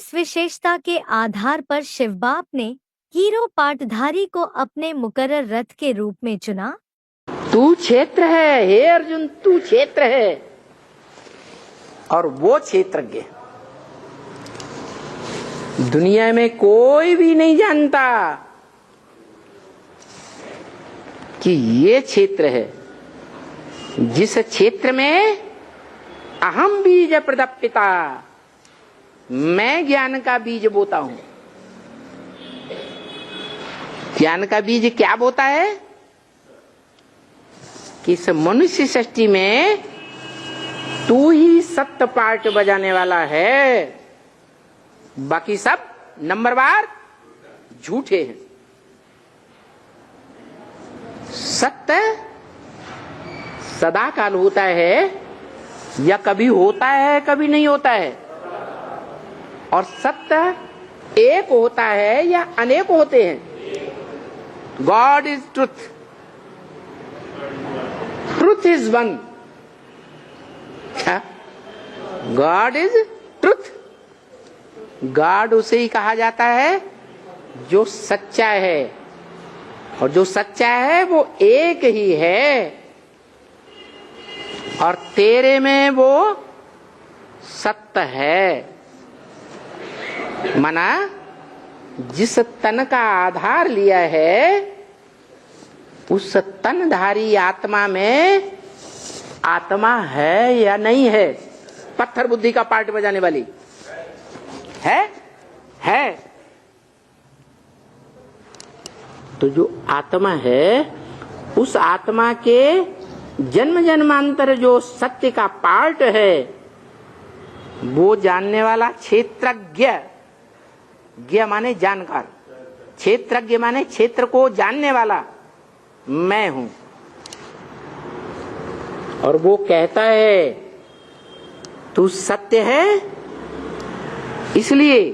किस विशेषता के आधार पर शिवबाप ने हीरो पाटधारी को अपने मुकर्रर रथ के रूप में चुना? तू क्षेत्र है, हे अर्जुन, तू क्षेत्र है और वो क्षेत्रज्ञ। दुनिया में कोई भी नहीं जानता कि ये क्षेत्र है जिस क्षेत्र में अहम बीज प्रदप्पिता, मैं ज्ञान का बीज बोता हूं। ज्ञान का बीज क्या बोता है कि इस मनुष्य सृष्टि में तू ही सत्य पार्ट बजाने वाला है, बाकी सब नंबरवार झूठे हैं। सत्य सदा काल होता है या कभी होता है कभी नहीं होता है, और सत्य एक होता है या अनेक होते हैं। God is truth, truth is one. क्या? God is truth. गॉड उसे ही कहा जाता है जो सच्चा है, और जो सच्चा है वो एक ही है, और तेरे में वो सत्य है। माना जिस तन का आधार लिया है उस तनधारी आत्मा में आत्मा है या नहीं है? पत्थर बुद्धि का पार्ट बजाने वाली है। तो जो आत्मा है उस आत्मा के जन्म जन्मांतर जो सत्य का पार्ट है वो जानने वाला क्षेत्रज्ञ। ज्ञ माने जानकार, क्षेत्रज्ञ माने क्षेत्र को जानने वाला मैं हूं। और वो कहता है तू सत्य है, इसलिए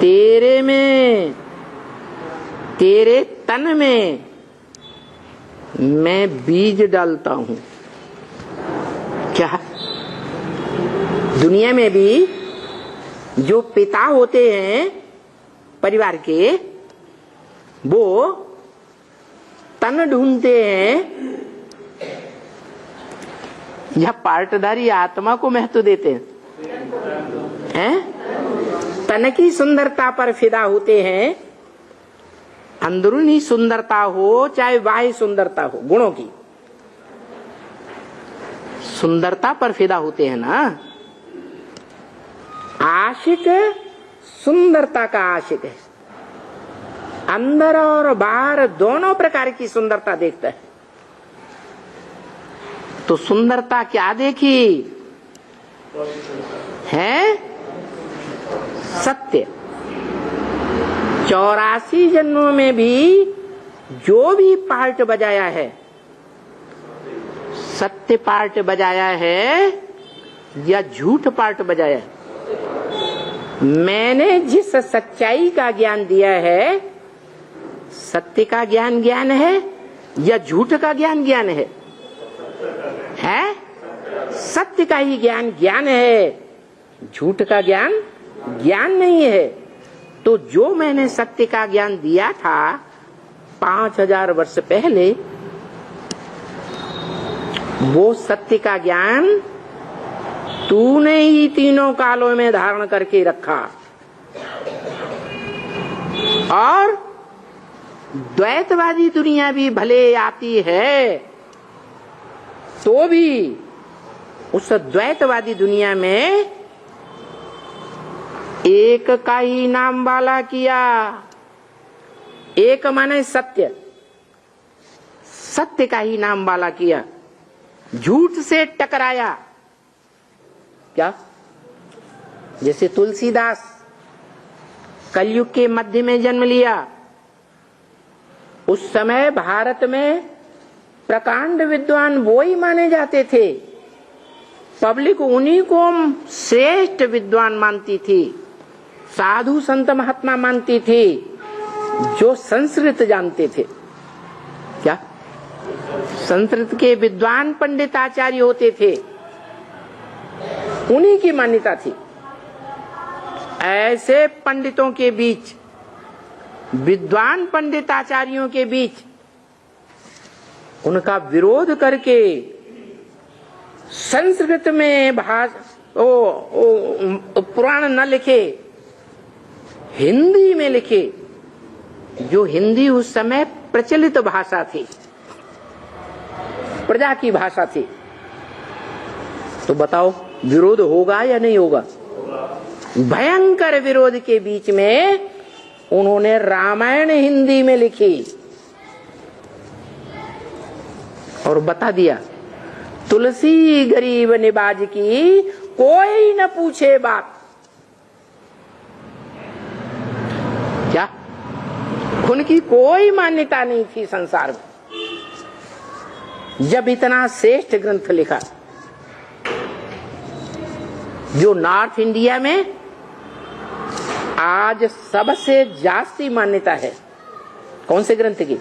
तेरे में, तेरे तन में मैं बीज डालता हूं। क्या? दुनिया में भी जो पिता होते हैं परिवार के, वो तन ढूंढते हैं या पार्टधारी आत्मा को महत्व देते हैं? तन की सुंदरता पर फिदा होते हैं, अंदरूनी सुंदरता हो चाहे बाह्य सुंदरता हो, गुणों की सुंदरता पर फिदा होते हैं ना। आशिक सुंदरता का आशिक है, अंदर और बाहर दोनों प्रकार की सुंदरता देखता है। तो सुंदरता क्या देखी है? सत्य। 84 जन्मों में भी जो भी पार्ट बजाया है, सत्य पार्ट बजाया है या झूठ पार्ट बजाया है? मैंने जिस सच्चाई का ज्ञान दिया है, सत्य का ज्ञान ज्ञान है या झूठ का ज्ञान ज्ञान है? सत्य का ही ज्ञान ज्ञान है, झूठ का ज्ञान ज्ञान नहीं है। तो जो मैंने सत्य का ज्ञान दिया था 5000 वर्ष पहले, वो सत्य का ज्ञान तूने ही तीनों कालों में धारण करके रखा। और द्वैतवादी दुनिया भी भले आती है तो भी उस द्वैतवादी दुनिया में एक का ही नाम वाला किया। एक माने सत्य, सत्य का ही नाम वाला किया, झूठ से टकराया। क्या? जैसे तुलसीदास कलयुग के मध्य में जन्म लिया, उस समय भारत में प्रकांड विद्वान वो ही माने जाते थे, पब्लिक उन्हीं को श्रेष्ठ विद्वान मानती थी, साधु संत महात्मा मानती थी, जो संस्कृत जानते थे। क्या? संस्कृत के विद्वान पंडित आचार्य होते थे, उन्हीं की मान्यता थी। ऐसे पंडितों के बीच, विद्वान पंडिताचार्यों के बीच उनका विरोध करके संस्कृत में पुराण न लिखे, हिंदी में लिखे, जो हिंदी उस समय प्रचलित भाषा थी, प्रजा की भाषा थी। तो बताओ विरोध होगा या नहीं होगा? भयंकर विरोध के बीच में उन्होंने रामायण हिंदी में लिखी और बता दिया, तुलसी गरीब निबाज की कोई न पूछे बात। क्या उनकी कोई मान्यता नहीं थी संसार में? जब इतना श्रेष्ठ ग्रंथ लिखा, जो नॉर्थ इंडिया में आज सबसे जास्ती मान्यता है, कौन से ग्रंथ की?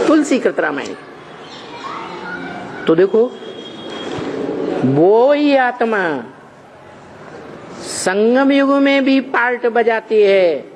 तुलसी कृत रामायण। तो देखो, वो ही आत्मा संगम युग में भी पार्ट बजाती है।